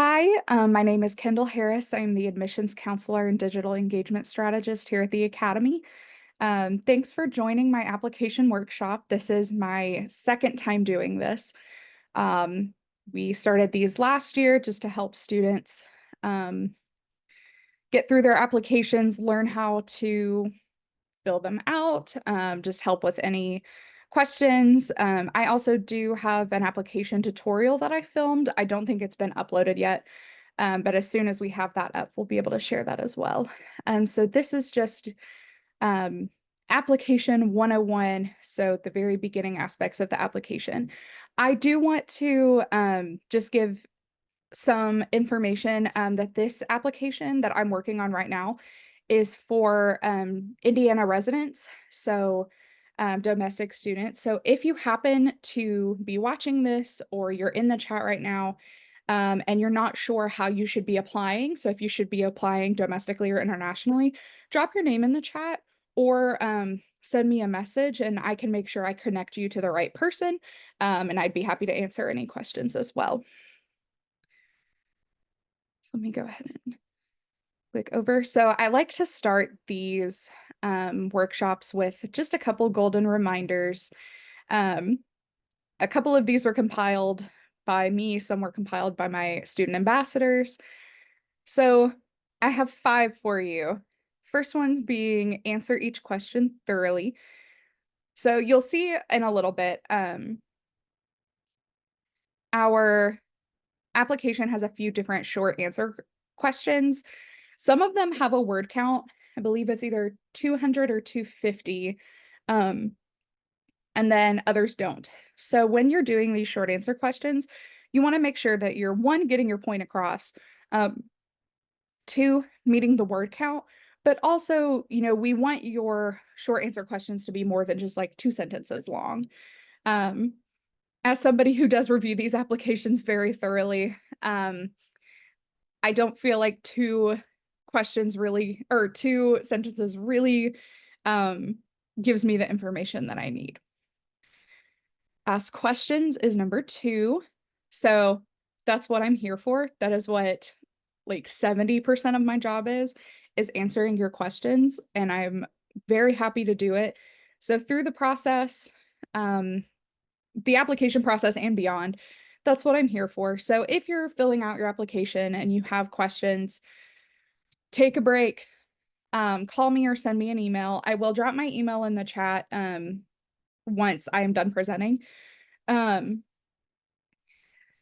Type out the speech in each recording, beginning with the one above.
Hi, my name is Kendall Harris. I'm the admissions counselor and digital engagement strategist here at the Academy. Thanks for joining my application workshop. This is my second time doing this. We started these last year just to help students get through their applications, learn how to fill them out, just help with any questions. I also do have an application tutorial that I filmed. I don't think it's been uploaded yet, but as soon as we have that up, we'll be able to share that as well. So this is just um, application 101, so the very beginning aspects of the application. I do want to just give some information that this application that I'm working on right now is for Indiana residents, so domestic students. So if you happen to be watching this or you're in the chat right now and you're not sure how you should be applying, so if you should be applying domestically or internationally, drop your name in the chat or send me a message and I can make sure I connect you to the right person, and I'd be happy to answer any questions as well. Let me go ahead and click over. So I like to start these workshops with just a couple golden reminders. A couple of these were compiled by me, some were compiled by my student ambassadors. So I have 5 for you. First one's being answer each question thoroughly. So you'll see in a little bit, our application has a few different short answer questions. Some of them have a word count. I believe it's either 200 or 250. And then others don't. So when you're doing these short answer questions, you want to make sure that you're, one, getting your point across, two, meeting the word count, but also, we want your short answer questions to be more than just like 2 sentences long. As somebody who does review these applications very thoroughly, I don't feel like 2 sentences really gives me the information that I need. Ask questions is number 2. So that's what I'm here for. That is what like 70% of my job is answering your questions, and I'm very happy to do it. So through the process, the application process and beyond, that's what I'm here for. So if you're filling out your application and you have questions, take a break, call me or send me an email. I will drop my email in the chat once I am done presenting.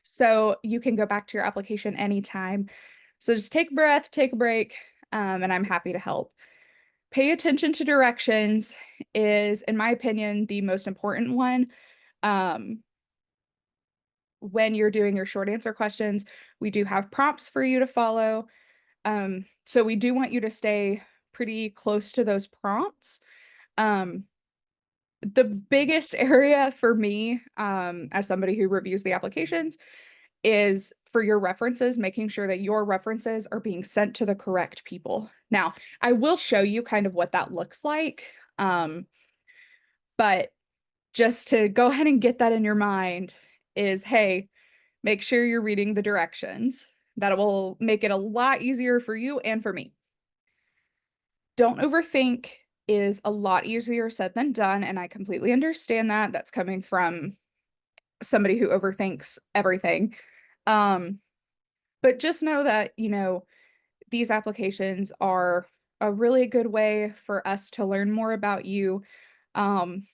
So you can go back to your application anytime. So just take a breath, take a break, and I'm happy to help. Pay attention to directions is, in my opinion, the most important one. When you're doing your short answer questions, we do have prompts for you to follow. So we do want you to stay pretty close to those prompts. The biggest area for me, as somebody who reviews the applications, is for your references, making sure that your references are being sent to the correct people. Now, I will show you kind of what that looks like, but just to go ahead and get that in your mind is, hey, make sure you're reading the directions. That will make it a lot easier for you and for me. Don't overthink is a lot easier said than done, and I completely understand that. That's coming from somebody who overthinks everything. But just know that, these applications are a really good way for us to learn more about you. And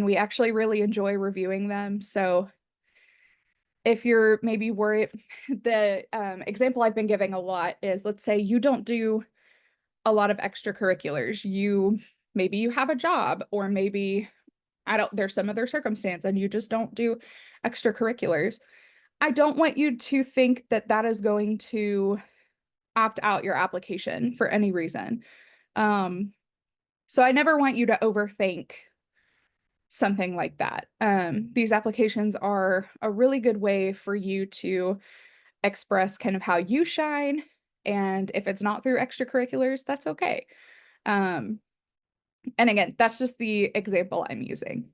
we actually really enjoy reviewing them. So if you're maybe worried, the example I've been giving a lot is, let's say you don't do a lot of extracurriculars. Maybe you have a job, or maybe there's some other circumstance and you just don't do extracurriculars. I don't want you to think that that is going to opt out your application for any reason. So I never want you to overthink something like that. These applications are a really good way for you to express kind of how you shine. And if it's not through extracurriculars, that's okay. And again, that's just the example I'm using.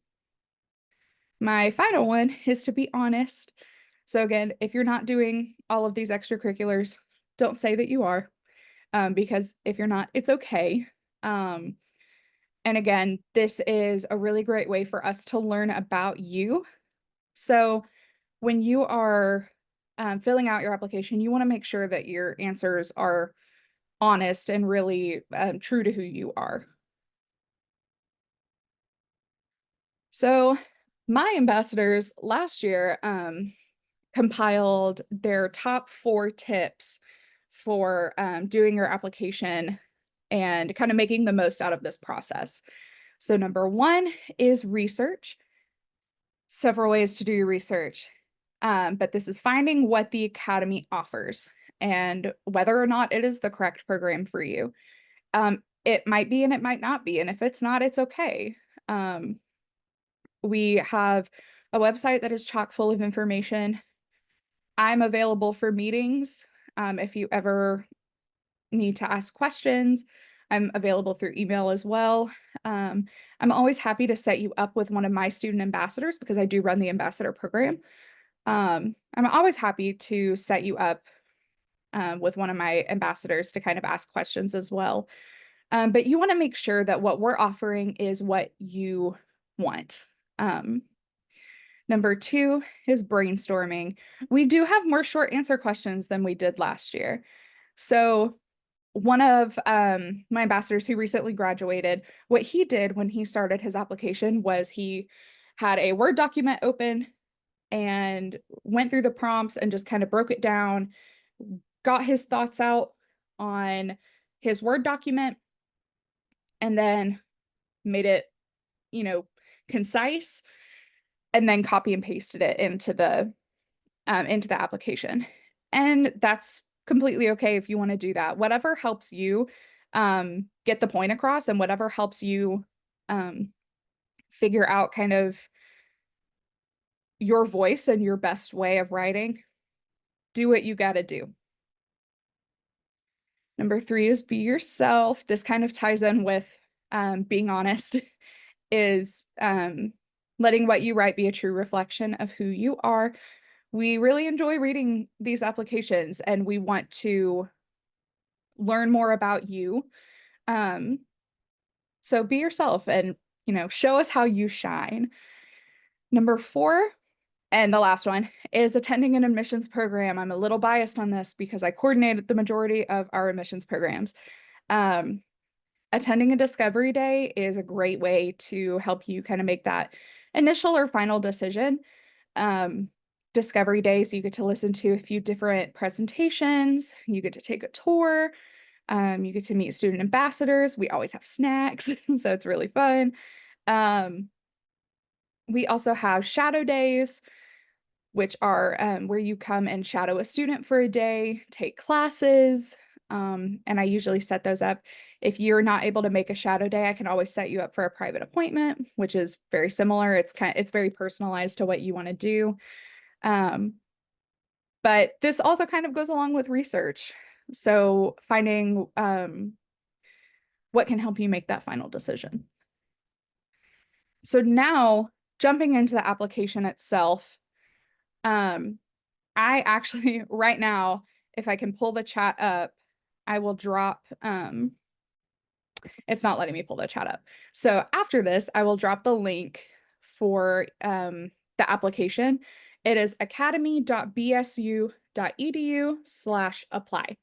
My final one is to be honest. So again, if you're not doing all of these extracurriculars, don't say that you are, because if you're not, it's okay. And again, this is a really great way for us to learn about you. So when you are filling out your application, you want to make sure that your answers are honest and really true to who you are. So my ambassadors last year compiled their top 4 tips for doing your application and kind of making the most out of this process. So number 1 is research. Several ways to do your research. But this is finding what the academy offers and whether or not it is the correct program for you. It might be and it might not be. And if it's not, it's okay. We have a website that is chock full of information. I'm available for meetings. If you ever need to ask questions, I'm available through email as well. I'm always happy to set you up with one of my student ambassadors because I do run the ambassador program. I'm always happy to set you up with one of my ambassadors to kind of ask questions as well. But you want to make sure that what we're offering is what you want. Number 2 is brainstorming. We do have more short answer questions than we did last year. So one of my ambassadors who recently graduated, what he did when he started his application was he had a Word document open and went through the prompts and just kind of broke it down, got his thoughts out on his Word document, and then made it, concise, and then copy and pasted it into the application. And that's completely okay if you want to do that. Whatever helps you get the point across and whatever helps you figure out kind of your voice and your best way of writing, do what you got to do. Number 3 is be yourself. This kind of ties in with being honest, is letting what you write be a true reflection of who you are. We really enjoy reading these applications and we want to learn more about you. So be yourself and, show us how you shine. Number 4, and the last one, is attending an admissions program. I'm a little biased on this because I coordinated the majority of our admissions programs. Attending a discovery day is a great way to help you kind of make that initial or final decision. Discovery days, you get to listen to a few different presentations, you get to take a tour, you get to meet student ambassadors. We always have snacks, so it's really fun. We also have shadow days, which are where you come and shadow a student for a day, take classes, and I usually set those up. If you're not able to make a shadow day, I can always set you up for a private appointment, which is very similar. It's very personalized to what you want to do. But this also kind of goes along with research. So finding what can help you make that final decision. So now jumping into the application itself, I actually right now, if I can pull the chat up, I will drop, it's not letting me pull the chat up. So after this, I will drop the link for the application. It is academy.bsu.edu/apply.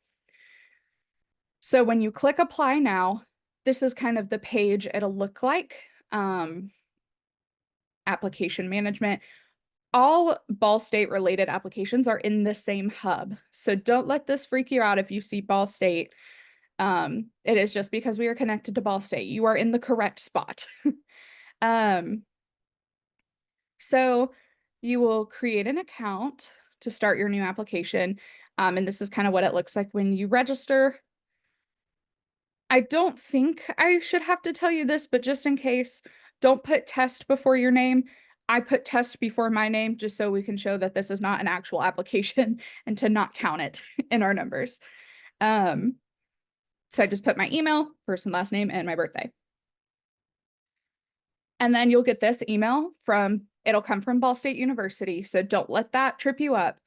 So when you click apply now, this is kind of the page it'll look like. Application management. All Ball State related applications are in the same hub. So don't let this freak you out if you see Ball State. It is just because we are connected to Ball State. You are in the correct spot. So you will create an account to start your new application. And this is kind of what it looks like when you register. I don't think I should have to tell you this, but just in case, don't put test before your name. I put test before my name just so we can show that this is not an actual application and to not count it in our numbers. So I just put my email, first and last name, and my birthday. And then you'll get this email from It'll come from Ball State University, so don't let that trip you up.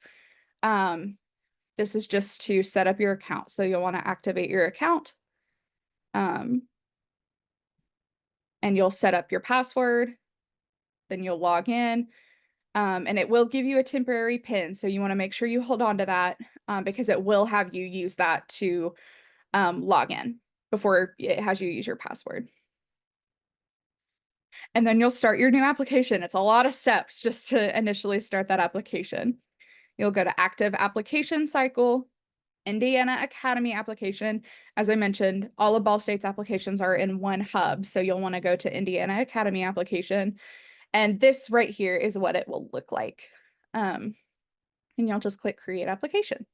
This is just to set up your account. So you'll want to activate your account. And you'll set up your password. Then you'll log in. And it will give you a temporary PIN. So you want to make sure you hold on to that because it will have you use that to log in before it has you use your password. And then you'll start your new application. It's a lot of steps just to initially start that application. You'll go to active application cycle, Indiana Academy application. As I mentioned, all of Ball State's applications are in one hub. So you'll want to go to Indiana Academy application. And this right here is what it will look like. And you'll just click create application.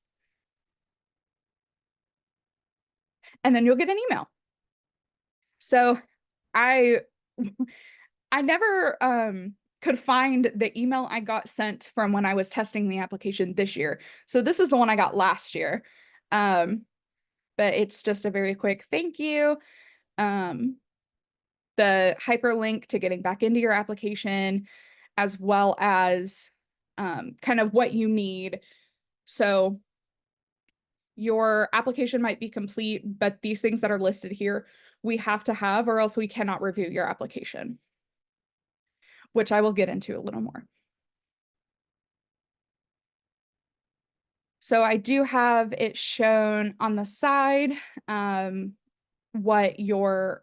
And then you'll get an email. So I never could find the email I got sent from when I was testing the application this year. So this is the one I got last year. But it's just a very quick thank you. The hyperlink to getting back into your application, as well as kind of what you need. So your application might be complete, but these things that are listed here, we have to have, or else we cannot review your application, which I will get into a little more. So I do have it shown on the side, what you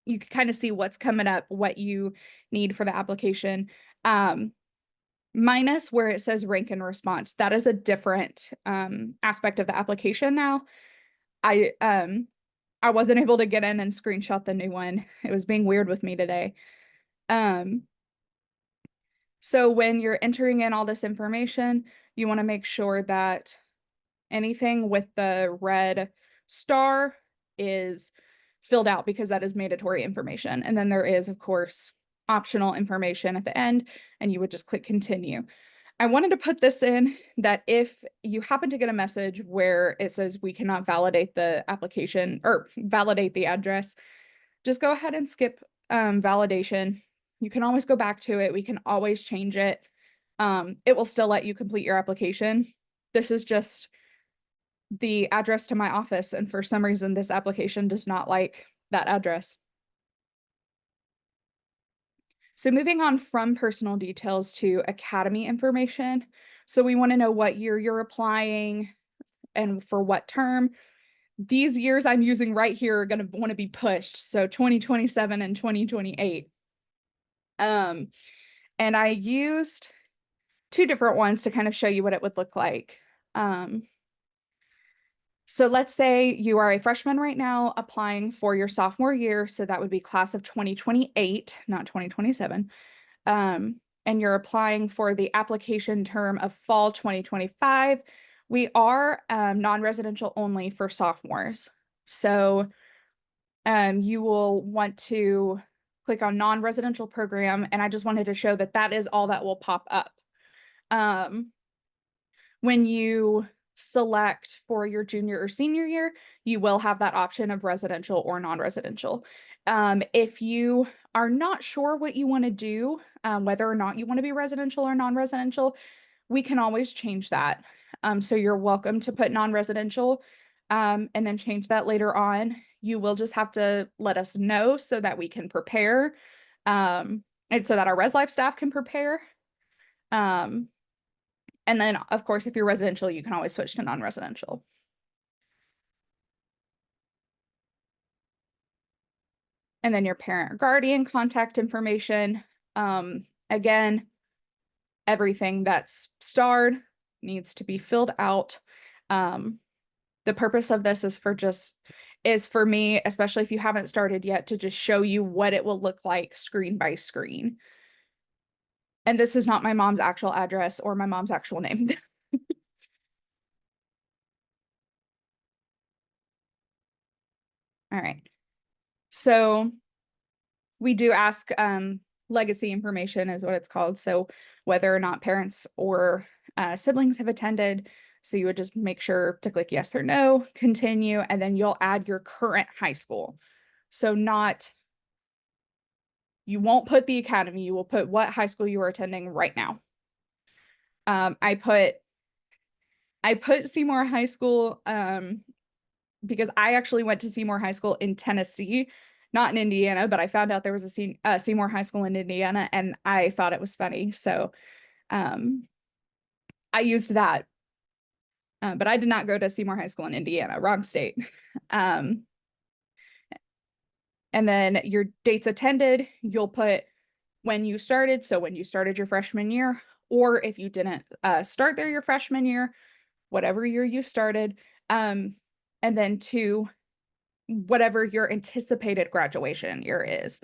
can kind of see what's coming up, what you need for the application. Minus where it says rank and response. That is a different aspect of the application now. I wasn't able to get in and screenshot the new one. It was being weird with me today. So when you're entering in all this information, you want to make sure that anything with the red star is filled out because that is mandatory information. And then there is, of course, optional information at the end, and you would just click continue. I wanted to put this in that if you happen to get a message where it says we cannot validate the application or validate the address, just go ahead and skip validation. You can always go back to it. We can always change it. It will still let you complete your application. This is just the address to my office, and for some reason this application does not like that address. So moving on from personal details to academy information. So we want to know what year you're applying and for what term. These years I'm using right here are going to want to be pushed. So 2027 and 2028. And I used two different ones to kind of show you what it would look like. So let's say you are a freshman right now applying for your sophomore year. So that would be class of 2028, not 2027. And you're applying for the application term of fall 2025. We are non-residential only for sophomores. So you will want to click on non-residential program. And I just wanted to show that that is all that will pop up. When you select for your junior or senior year, you will have that option of residential or non-residential. If you are not sure what you want to do, whether or not you want to be residential or non-residential, we can always change that. So you're welcome to put non-residential and then change that later on. You will just have to let us know so that we can prepare and so that our Res Life staff can prepare. And then, of course, if you're residential, you can always switch to non-residential. And then your parent or guardian contact information. Again, everything that's starred needs to be filled out. The purpose of this is for me, especially if you haven't started yet, to just show you what it will look like screen by screen. And this is not my mom's actual address or my mom's actual name. All right. So we do ask legacy information is what it's called. So whether or not parents or siblings have attended. So you would just make sure to click yes or no, continue, and then you'll add your current high school. So not You won't put the academy, you will put what high school you are attending right now. I put Seymour High School because I actually went to Seymour High School in Tennessee, not in Indiana, but I found out there was a Seymour High School in Indiana, and I thought it was funny. So I used that. But I did not go to Seymour High School in Indiana, wrong state. And then your dates attended, you'll put when you started. So when you started your freshman year, or if you didn't start there your freshman year, whatever year you started. And then 2, whatever your anticipated graduation year is.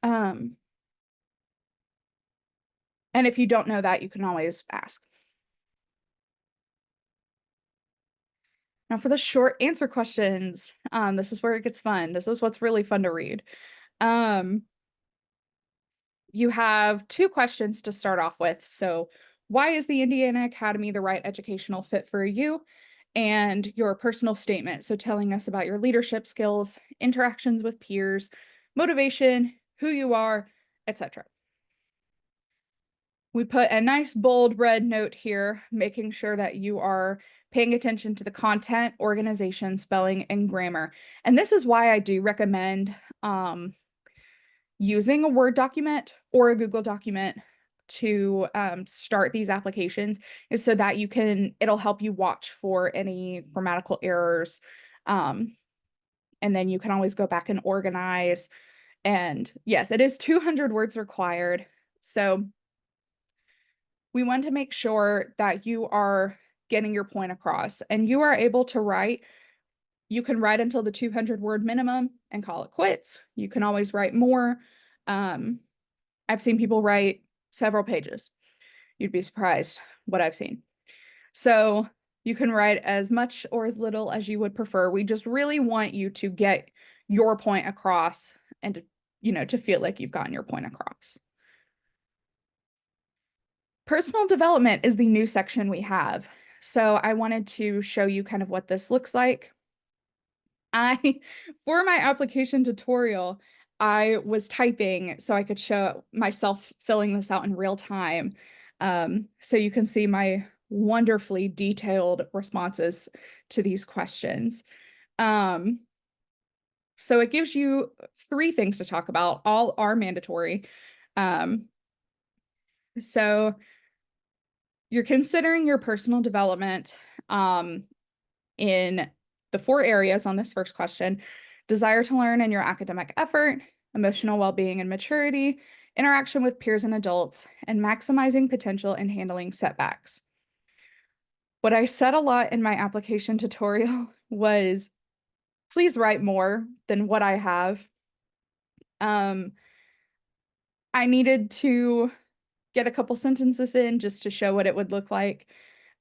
And if you don't know that, you can always ask. Now for the short answer questions, this is where it gets fun. This is what's really fun to read. You have 2 questions to start off with. So why is the Indiana Academy the right educational fit for you? And your personal statement. So telling us about your leadership skills, interactions with peers, motivation, who you are, etc. We put a nice bold red note here, making sure that you are paying attention to the content, organization, spelling, and grammar. And this is why I do recommend using a Word document or a Google document to start these applications, is so that it'll help you watch for any grammatical errors. And then you can always go back and organize. And yes, it is 200 words required. So we want to make sure that you are getting your point across and you are able to write. You can write until the 200 word minimum and call it quits. You can always write more. I've seen people write several pages. You'd be surprised what I've seen. So you can write as much or as little as you would prefer. We just really want you to get your point across and to feel like you've gotten your point across. Personal development is the new section we have. So I wanted to show you kind of what this looks like. For my application tutorial, I was typing so I could show myself filling this out in real time. So you can see my wonderfully detailed responses to these questions. So it gives you 3 things to talk about. All are mandatory. So you're considering your personal development in the 4 areas on this first question: desire to learn and your academic effort, emotional well-being and maturity, interaction with peers and adults, and maximizing potential and handling setbacks. What I said a lot in my application tutorial was, please write more than what I have. I needed to get a couple sentences in just to show what it would look like.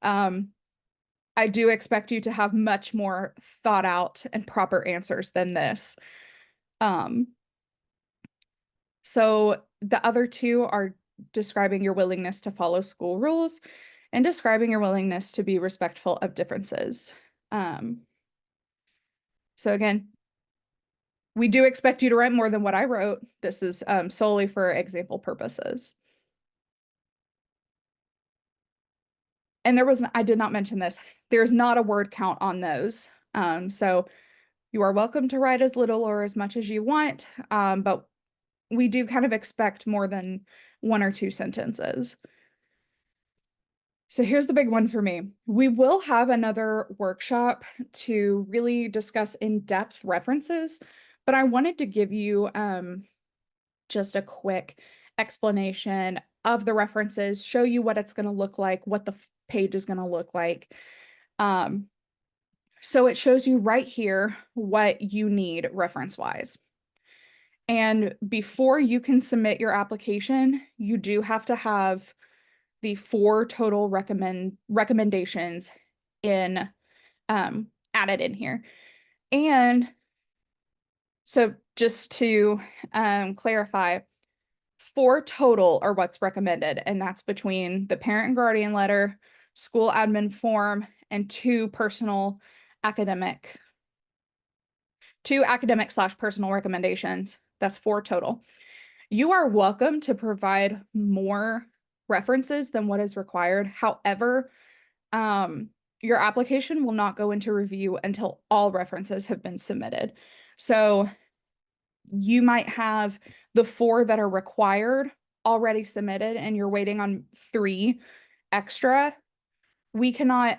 I do expect you to have much more thought out and proper answers than this. So the other 2 are describing your willingness to follow school rules and describing your willingness to be respectful of differences. So again, we do expect you to write more than what I wrote. This is solely for example purposes. And I did not mention this, there's not a word count on those. So you are welcome to write as little or as much as you want, but we do kind of expect more than 1 or 2 sentences. So here's the big one for me. We will have another workshop to really discuss in-depth references, but I wanted to give you just a quick explanation of the references, show you what it's going to look like, what the page is going to look like. So it shows you right here what you need reference-wise. And before you can submit your application, you do have to have the 4 total recommendations in added in here. And so just to clarify, 4 total are what's recommended, and that's between the parent and guardian letter, school admin form, and 2 academic/personal recommendations. That's 4 total. You are welcome to provide more references than what is required. However, your application will not go into review until all references have been submitted. So you might have the 4 that are required already submitted and you're waiting on 3 extra. We cannot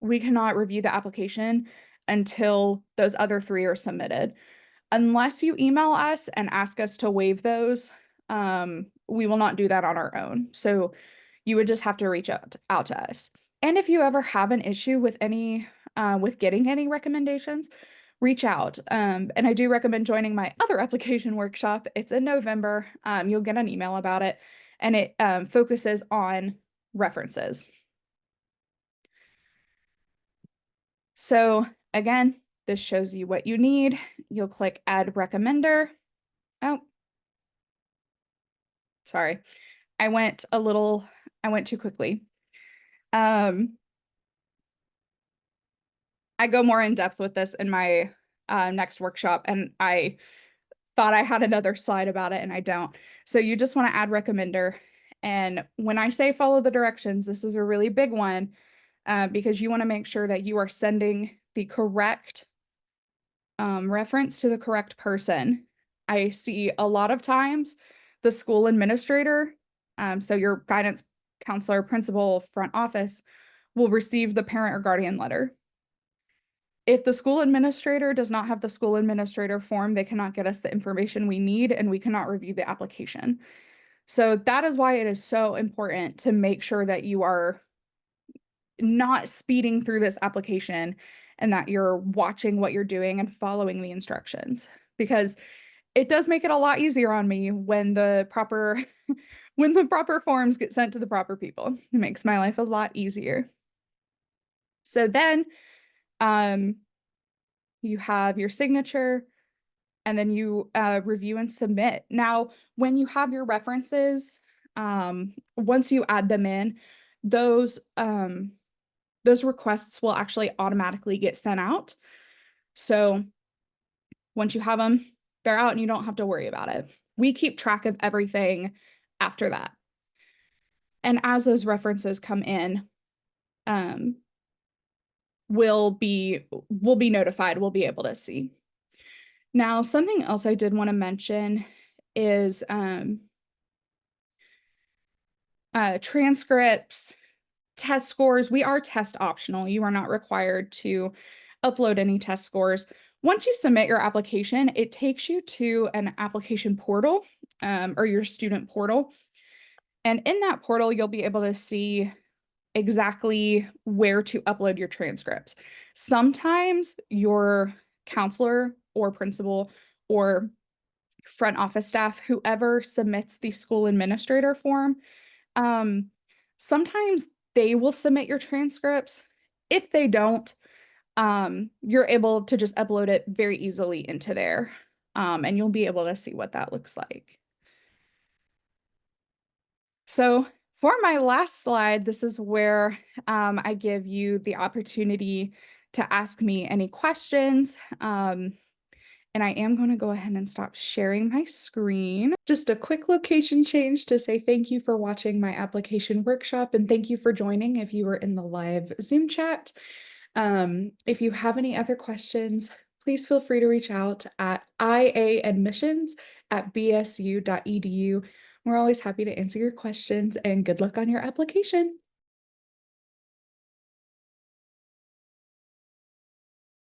review the application until those other 3 are submitted. Unless you email us and ask us to waive those, we will not do that on our own. So you would just have to reach out to us. And if you ever have an issue with with getting any recommendations, reach out. And I do recommend joining my other application workshop. It's in November. You'll get an email about it, and it focuses on references. So again, this shows you what you need. You'll click Add Recommender. Oh, sorry. I went too quickly. I go more in depth with this in my next workshop, and I thought I had another slide about it, and I don't. So you just want to add recommender. And when I say follow the directions, this is a really big one because you want to make sure that you are sending the correct reference to the correct person. I see a lot of times the school administrator, so your guidance counselor, principal, front office, will receive the parent or guardian letter. If the school administrator does not have the school administrator form, they cannot get us the information we need and we cannot review the application. So that is why it is so important to make sure that you are not speeding through this application and that you're watching what you're doing and following the instructions, because it does make it a lot easier on me when the proper when the proper forms get sent to the proper people. It makes my life a lot easier. So then you have your signature, and then you review and submit. Now, when you have your references, once you add them in, those requests will actually automatically get sent out. So once you have them, they're out and you don't have to worry about it. We keep track of everything after that. And as those references come in, we'll be notified, we'll be able to see. Now, something else I did want to mention is transcripts, test scores. We are test optional. You are not required to upload any test scores. Once you submit your application, it takes you to an application portal or your student portal. And in that portal, you'll be able to see exactly where to upload your transcripts. Sometimes your counselor or principal or front office staff, whoever submits the school administrator form, sometimes they will submit your transcripts. If they don't, you're able to just upload it very easily into there, and you'll be able to see what that looks like. So for my last slide, this is where I give you the opportunity to ask me any questions. And I am going to go ahead and stop sharing my screen. Just a quick location change to say thank you for watching my application workshop, and thank you for joining if you were in the live Zoom chat. If you have any other questions, please feel free to reach out at iaadmissions@bsu.edu. We're always happy to answer your questions, and good luck on your application.